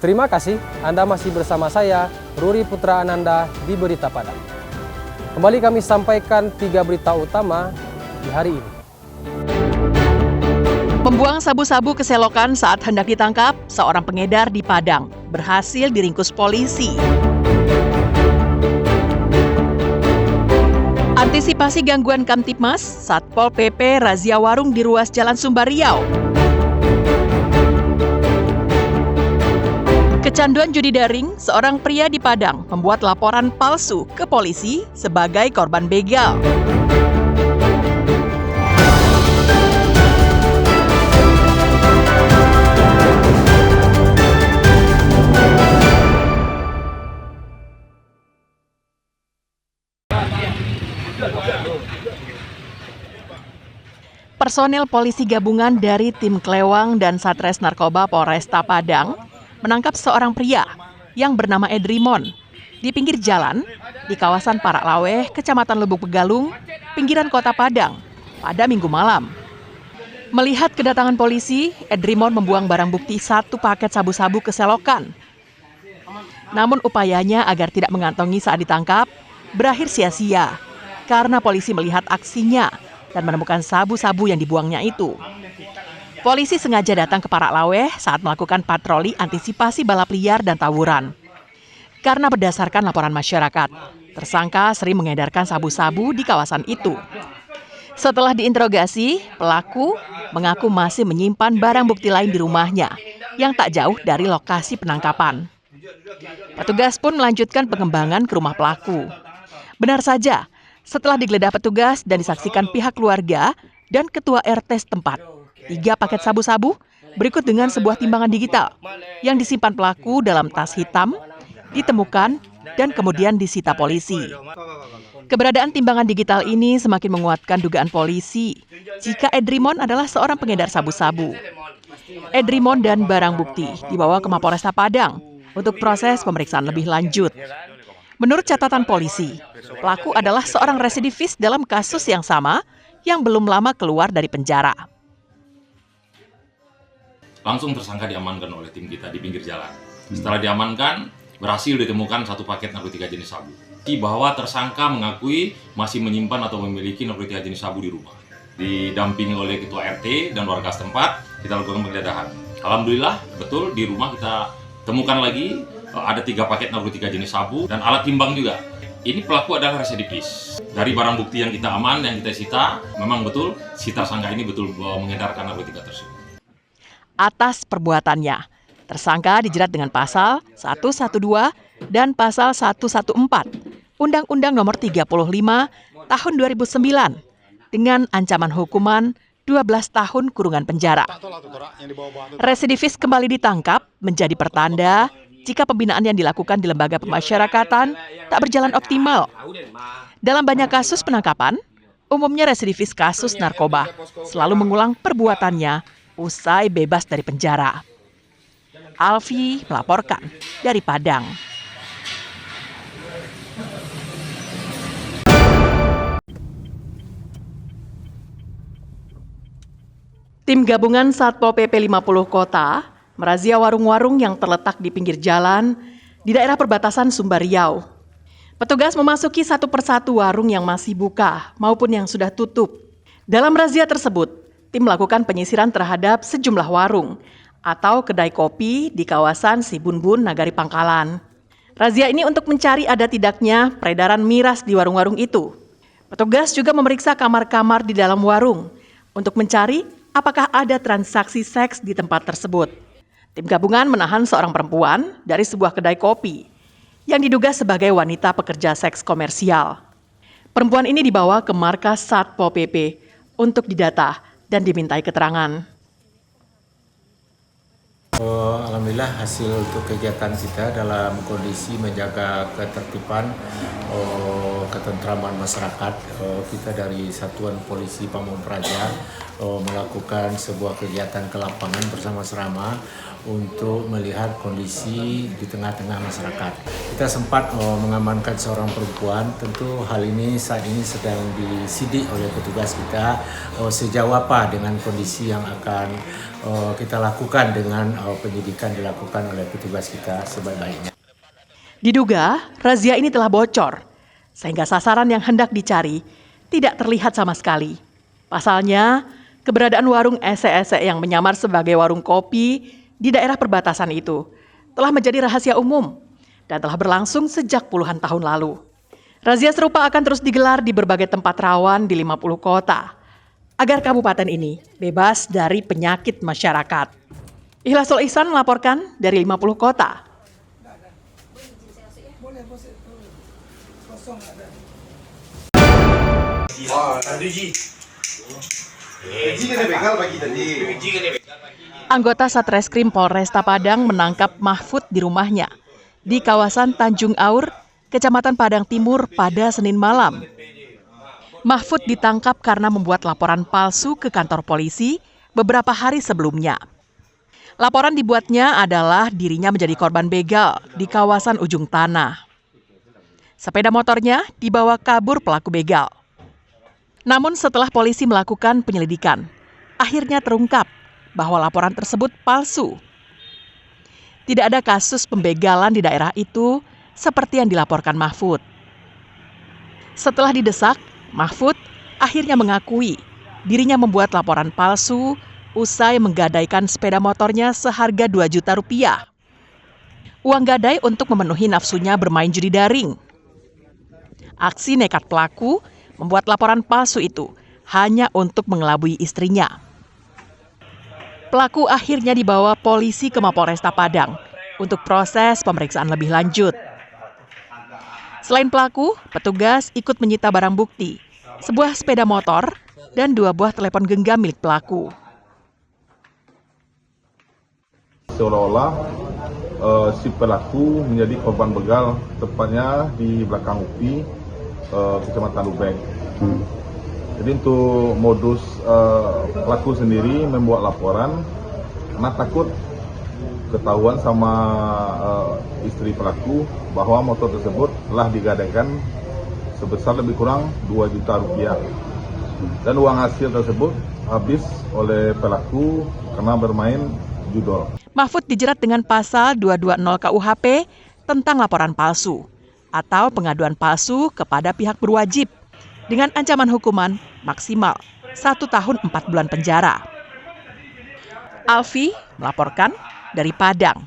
Terima kasih Anda masih bersama saya, Ruri Putra Ananda di Berita Padang. Kembali kami sampaikan 3 berita utama di hari ini. Pembuang sabu-sabu ke selokan saat hendak ditangkap, seorang pengedar di Padang berhasil diringkus polisi. Antisipasi gangguan Kamtibmas, Satpol PP razia warung di ruas Jalan Sumber Riau. Kecanduan judi daring, seorang pria di Padang membuat laporan palsu ke polisi sebagai korban begal. Personel polisi gabungan dari tim Klewang dan Satres Narkoba Polresta Padang menangkap seorang pria yang bernama Edrimon di pinggir jalan di kawasan Parak Laweh, Kecamatan Lubuk Begalung, pinggiran Kota Padang pada Minggu malam. Melihat kedatangan polisi, Edrimon membuang barang bukti 1 paket sabu-sabu ke selokan. Namun upayanya agar tidak mengantongi saat ditangkap berakhir sia-sia karena polisi melihat aksinya dan menemukan sabu-sabu yang dibuangnya itu. Polisi sengaja datang ke Parak Laweh saat melakukan patroli antisipasi balap liar dan tawuran. Karena berdasarkan laporan masyarakat, tersangka sering mengedarkan sabu-sabu di kawasan itu. Setelah diinterogasi, pelaku mengaku masih menyimpan barang bukti lain di rumahnya yang tak jauh dari lokasi penangkapan. Petugas pun melanjutkan pengembangan ke rumah pelaku. Benar saja, setelah digeledah petugas dan disaksikan pihak keluarga dan ketua RT setempat, 3 paket sabu-sabu berikut dengan sebuah timbangan digital yang disimpan pelaku dalam tas hitam ditemukan dan kemudian disita polisi. Keberadaan timbangan digital ini semakin menguatkan dugaan polisi jika Edrimon adalah seorang pengedar sabu-sabu. Edrimon dan barang bukti dibawa ke Mapolresta Padang untuk proses pemeriksaan lebih lanjut. Menurut catatan polisi, pelaku adalah seorang residivis dalam kasus yang sama yang belum lama keluar dari penjara. Langsung tersangka diamankan oleh tim kita di pinggir jalan. Setelah diamankan, berhasil ditemukan 1 paket narkotika jenis sabu. Bahwa tersangka mengakui masih menyimpan atau memiliki narkotika jenis sabu di rumah. Didampingi oleh ketua RT dan warga setempat, kita lakukan penggeledahan. Alhamdulillah, betul di rumah kita temukan lagi ada 3 paket narkotika jenis sabu dan alat timbang juga. Ini pelaku adalah residivis. Dari barang bukti yang kita aman, yang kita sita, memang betul si tersangka ini betul mengedarkan narkotika tersebut. Atas perbuatannya, tersangka dijerat dengan pasal 112 dan pasal 114 Undang-Undang Nomor 35 Tahun 2009 dengan ancaman hukuman 12 tahun kurungan penjara. Residivis kembali ditangkap menjadi pertanda jika pembinaan yang dilakukan di lembaga pemasyarakatan tak berjalan optimal. Dalam banyak kasus penangkapan, umumnya residivis kasus narkoba selalu mengulang perbuatannya usai bebas dari penjara. Alfi melaporkan dari Padang. Tim gabungan Satpol PP 50 Kota merazia warung-warung yang terletak di pinggir jalan di daerah perbatasan Sumber Riau. Petugas memasuki satu persatu warung yang masih buka maupun yang sudah tutup. Dalam razia tersebut, tim melakukan penyisiran terhadap sejumlah warung atau kedai kopi di kawasan Sibunbun, Nagari Pangkalan. Razia ini untuk mencari ada tidaknya peredaran miras di warung-warung itu. Petugas juga memeriksa kamar-kamar di dalam warung untuk mencari apakah ada transaksi seks di tempat tersebut. Tim gabungan menahan seorang perempuan dari sebuah kedai kopi yang diduga sebagai wanita pekerja seks komersial. Perempuan ini dibawa ke markas Satpol PP untuk didata dan dimintai keterangan. Alhamdulillah hasil untuk kegiatan kita dalam kondisi menjaga ketertiban ketentraman masyarakat, kita dari Satuan Polisi Pamung Praja melakukan sebuah kegiatan ke lapangan bersama-sama untuk melihat kondisi di tengah-tengah masyarakat. Kita sempat mengamankan seorang perempuan. Tentu hal ini saat ini sedang disidik oleh petugas kita sejauh apa dengan kondisi yang akan kita lakukan dengan penyidikan dilakukan oleh petugas kita sebaik-baiknya. Diduga, razia ini telah bocor, sehingga sasaran yang hendak dicari tidak terlihat sama sekali. Pasalnya, keberadaan warung ese-ese yang menyamar sebagai warung kopi di daerah perbatasan itu telah menjadi rahasia umum dan telah berlangsung sejak puluhan tahun lalu. Razia serupa akan terus digelar di berbagai tempat rawan di 50 kota, agar kabupaten ini bebas dari penyakit masyarakat. Ikhlasul Ihsan melaporkan dari 50 kota. Anggota Satreskrim Polresta Padang menangkap Mahfud di rumahnya di kawasan Tanjung Aur, Kecamatan Padang Timur pada Senin malam. Mahfud ditangkap karena membuat laporan palsu ke kantor polisi beberapa hari sebelumnya. Laporan dibuatnya adalah dirinya menjadi korban begal di kawasan Ujung Tanah. Sepeda motornya dibawa kabur pelaku begal. Namun setelah polisi melakukan penyelidikan, akhirnya terungkap bahwa laporan tersebut palsu. Tidak ada kasus pembegalan di daerah itu seperti yang dilaporkan Mahfud. Setelah didesak, Mahfud akhirnya mengakui dirinya membuat laporan palsu usai menggadaikan sepeda motornya seharga 2 juta rupiah. Uang gadai untuk memenuhi nafsunya bermain judi daring. Aksi nekat pelaku membuat laporan palsu itu hanya untuk mengelabui istrinya. Pelaku akhirnya dibawa polisi ke Mapolresta Padang untuk proses pemeriksaan lebih lanjut. Selain pelaku, petugas ikut menyita barang bukti, sebuah sepeda motor dan 2 buah telepon genggam milik pelaku. Seolah-olah si pelaku menjadi korban begal, tepatnya di belakang UPI, Kecamatan Lubeng. Jadi untuk modus pelaku sendiri membuat laporan karena takut ketahuan sama istri pelaku bahwa motor tersebut telah digadaikan sebesar lebih kurang 2 juta rupiah. Dan uang hasil tersebut habis oleh pelaku karena bermain judol. Mahfud dijerat dengan pasal 220 KUHP tentang laporan palsu atau pengaduan palsu kepada pihak berwajib dengan ancaman hukuman maksimal 1 tahun 4 bulan penjara. Alfi melaporkan dari Padang.